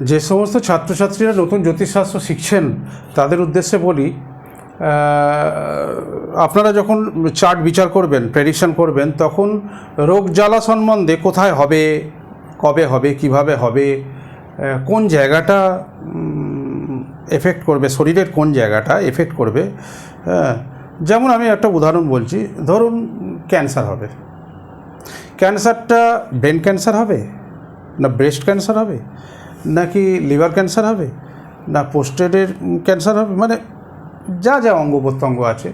যে সমস্ত ছাত্রছাত্রীরা নতুন জ্যোতিষশাস্ত্র শিখছেন তাদের উদ্দেশ্যে বলি, আপনারা যখন চার্ট বিচার করবেন, প্রেডিকশন করবেন, তখন রোগ জ্বালা সম্বন্ধে কোথায় হবে, কবে হবে, কিভাবে হবে, কোন জায়গাটা এফেক্ট করবে, শরীরের কোন জায়গাটা এফেক্ট করবে। যেমন আমি একটা উদাহরণ বলছি, ধরুন ক্যান্সার হবে। ক্যান্সারটা ব্রেন ক্যান্সার হবে, না ব্রেস্ট ক্যান্সার হবে, নাকি লিভার ক্যান্সার হবে, না প্রোস্টেটের ক্যান্সার হবে, মানে যা যা অঙ্গ প্রত্যঙ্গ আছে,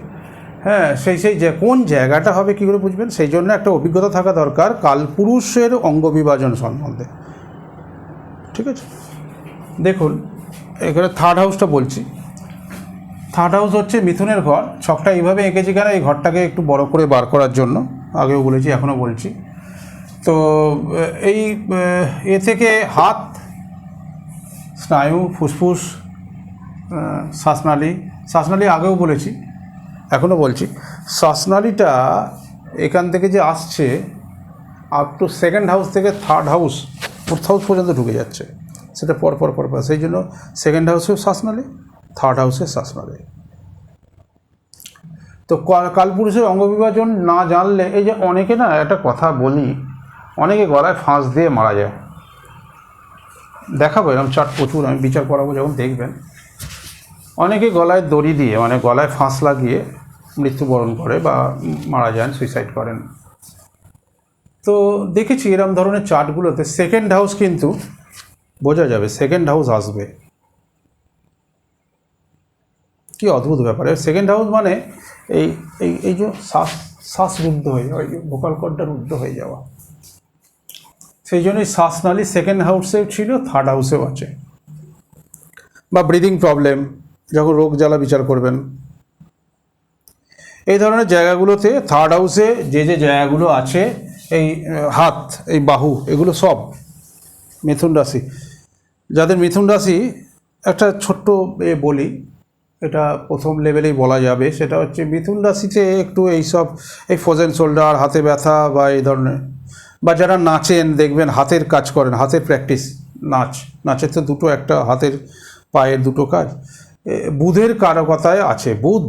সেই যে কোন জায়গাটা হবে কী করে বুঝবেন? সেই জন্য একটা অভিজ্ঞতা থাকা দরকার কালপুরুষের অঙ্গ বিভাজন সম্বন্ধে। ঠিক আছে, দেখুন এখানে থার্ড হাউসটা বলছি। থার্ড হাউস হচ্ছে মিথুনের ঘর। ছকটা এইভাবে এঁকেছি কেন, এই ঘরটাকে একটু বড় করে বার করার জন্য, আগেও বলেছি এখনও বলছি। তো এই এ থেকে হাত, স্নায়ু, ফুসফুস, শ্বাসনালী আগেও বলেছি, এখনও বলছি। শ্বাসনালীটা এখান থেকে যে আসছে আপ টু সেকেন্ড হাউস থেকে থার্ড হাউস, ফোর্থ হাউস পর্যন্ত ঢুকে যাচ্ছে, সেটা পর। সেই জন্য সেকেন্ড হাউসেও শ্বাসনালী, থার্ড হাউসে শ্বাসনালী। তো কালপুরুষের অঙ্গবিভাজন না জানলে, এই যে অনেকে না, একটা কথা বলি, অনেকে গলায় ফাঁস দিয়ে মারা যায়। দেখাবো এরকম চার্ট প্রচুর, আমি বিচার করাবো যখন দেখবেন। অনেকে গলায় দড়ি দিয়ে, মানে গলায় ফাঁস লাগিয়ে মৃত্যুবরণ করে বা মারা যান, সুইসাইড করেন। তো দেখেছি এরকম ধরনের চার্টগুলোতে সেকেন্ড হাউস কিন্তু বোঝা যাবে, সেকেন্ড হাউস আসবে। কি অদ্ভুত ব্যাপার! সেকেন্ড হাউস মানে এই এই এই যে শ্বাস রুদ্ধ হয়ে যাওয়া, এই যে ভোকাল কর্ডটা রুদ্ধ হয়ে যাওয়া, সেই জন্যই শ্বাসনালী সেকেন্ড হাউসেও ছিল, থার্ড হাউসেও আছে। বা ব্রিদিং প্রবলেম, যখন রোগ জ্বালা বিচার করবেন, এই ধরনের জায়গাগুলোতে থার্ড হাউসে যে জায়গাগুলো আছে, এই হাত, এই বাহু, এগুলো সব মিথুন রাশি। যাদের মিথুন রাশি, একটা ছোট্ট বলি, এটা প্রথম লেভেলেই বলা যাবে, সেটা হচ্ছে মিথুন রাশিতে একটু এইসব, এই ফ্রোজেন শোল্ডার, হাতে ব্যথা বা এই ধরনের, বা যারা নাচেন দেখবেন, হাতের কাজ করেন, হাতের প্র্যাকটিস, নাচের তো দুটো, একটা হাতের পায়ের দুটো কাজ। বুধের কারকতায় আছে, বুধ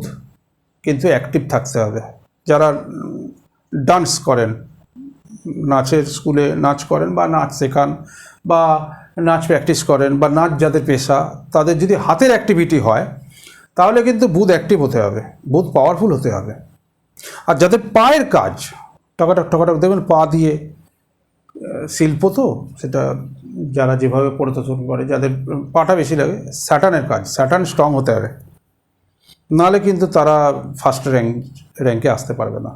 কিন্তু অ্যাক্টিভ থাকতে হবে। যারা ডান্স করেন, নাচের স্কুলে নাচ করেন বা নাচ শেখান বা নাচ প্র্যাকটিস করেন, বা নাচ যাদের পেশা, তাদের যদি হাতের অ্যাক্টিভিটি হয়, তাহলে কিন্তু বুধ অ্যাক্টিভ হতে হবে, বুধ পাওয়ারফুল হতে হবে। আর যাদের পায়ের কাজ, টকাটক দেখবেন, পা দিয়ে শিল্প, তো সেটা যারা যেভাবে পরিদর্শন করে, যাদের পাটা বেশি লাগে, স্যাটার্নের কাজ, স্যাটার্ন স্ট্রং হতে হবে, নাহলে কিন্তু তারা ফার্স্ট র্যাঙ্কে আসতে পারবে না।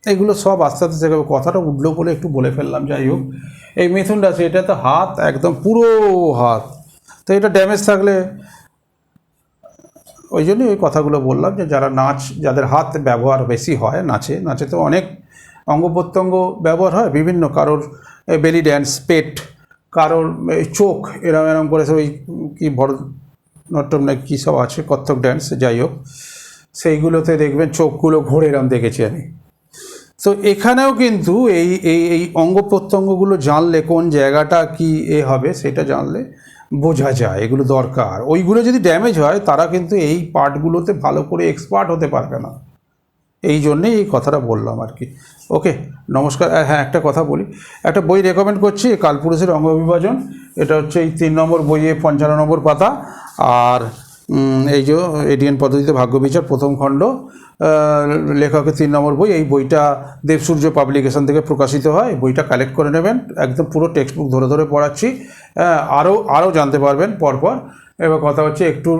এগুলো সব আস্তে আস্তে শেখাবে। কথাটা উঠলো বলে একটু বলে ফেললাম। যাই হোক, এই মিথুন রাশি, এটা তো হাত, একদম পুরো হাত, তো এটা ড্যামেজ থাকলে, ওই জন্যই ওই কথাগুলো বললাম যে যারা যাদের হাত ব্যবহার বেশি হয়, নাচে তো অনেক অঙ্গ প্রত্যঙ্গ ব্যবহার হয় বিভিন্ন, কারোর বেলি ড্যান্স, পেট, কারোর চোখ, এরম করে ওই কি ভরতনাট্যম না কী সব আছে, কত্থক ড্যান্স, যাই হোক, সেইগুলোতে দেখবেন চোখগুলো ঘোরে, এরম দেখেছি আমি। তো এখানেও কিন্তু এই অঙ্গ প্রত্যঙ্গগুলো জানলে, কোন জায়গাটা কি হবে সেটা জানলে বোঝা যায়, এগুলো দরকার। ওইগুলো যদি ড্যামেজ হয়, তারা কিন্তু এই পার্টগুলোতে ভালো করে এক্সপার্ট হতে পারবে না। এই জন্যেই এই কথাটা বললাম আর কি। ওকে, নমস্কার। হ্যাঁ, একটা কথা বলি, একটা বই রেকমেন্ড করছি, কালপুরুষের অঙ্গ বিভাজন। এটা হচ্ছে এই 3 নম্বর বইয়ে 55 নম্বর পাতা। আর এই যে এডিএন পদ্ধতিতে ভাগ্য বিচার, প্রথম খণ্ড, লেখকের 3 নম্বর বই। এই বইটা দেবসূর্য পাবলিকেশন থেকে প্রকাশিত হয়। বইটা কালেক্ট করে নেবেন, একদম পুরো টেক্সট বুক ধরে পড়াচ্ছি, আরও জানতে পারবেন পরপর। এবার কথা হচ্ছে, একটু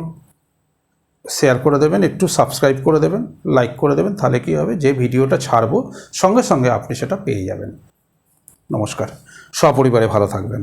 শেয়ার করে দেবেন, একটু সাবস্ক্রাইব করে দেবেন, লাইক করে দেবেন, তাহলে কী হবে, যে ভিডিওটা ছাড়বো সঙ্গে সঙ্গে আপনি সেটা পেয়ে যাবেন। নমস্কার, সপরিবারে ভালো থাকবেন।